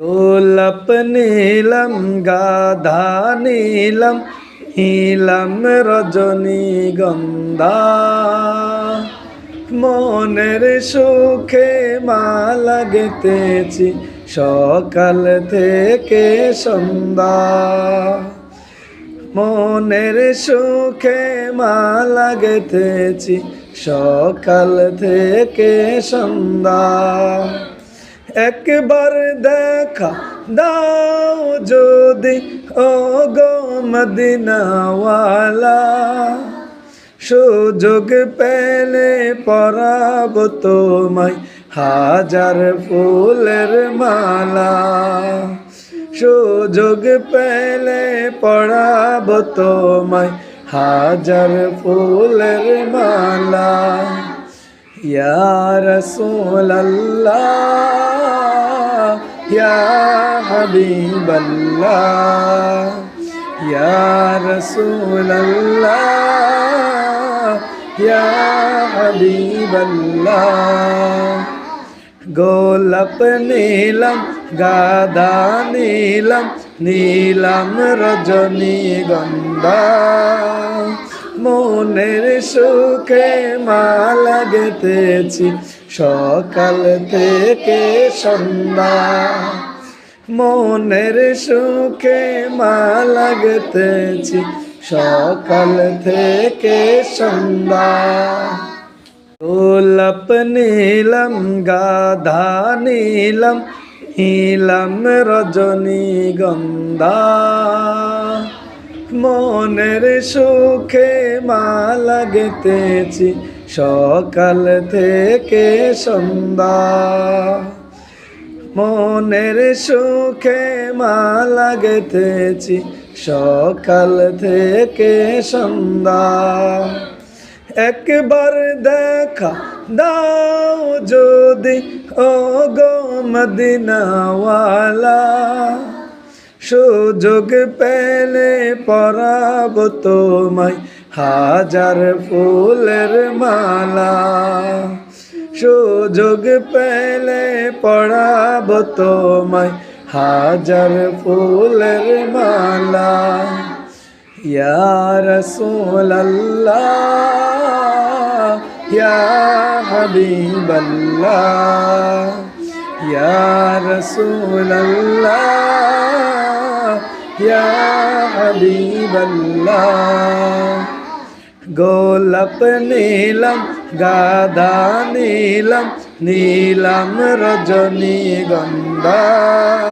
গোলাপ নীলম গাধা নীলম নীলম রজনীগন্ধা মনের সুখে মালা গেঁথেছি সকাল থেকে সন্ধ্যা। মনের সুখে মালা গেঁথেছি সকাল থেকে সন্ধ্যা। একবার দেখা দাও যদি ও গো মদিনাওয়ালা, সুযোগ পেলে পরাব তোমায় হাজার ফুলের মালা। সুযোগ পেলে পরাব তোমায় হাজার ফুলের মালা। ইয়া রাসূলাল্লাহ ইয়া হাবিবাল্লাহ ইয়া রাসূলাল্লাহ ইয়া হাবিবাল্লাহ। গোলাপ নীলম গাধা নীলম নীলম রজনীগন্ধা মনের সুখে মালা গেঁথেছি সকাল থেকে সন্ধ্যা। মনের সুখে মালা গেঁথেছি সকাল থেকে সন্ধ্যা। গোলাপ নীলম গাধা নীলম নীলম রজনীগন্ধা মনের সুখে মালা গেঁথেছি সকাল থেকে সন্ধ্যা। মনের সুখে মালা গেঁথেছি সকাল থেকে সন্ধ্যা। একবার দেখা দাও যদি ও গো মদিনাওয়ালা, সুযোগ পেলে পরাব তোমায় হাজার ফুলের মালা। সুযোগ পেলে পরাব তোমায় হাজার ফুলের মালা। ইয়া রাসূলাল্লাহ ইয়া হাবিবাল্লাহ ইয়া রাসূলাল্লাহ ইয়া হাবিবাল্লাহ। গোলাপ নীলম গাধা নীলম নীলম রজনীগন্ধা।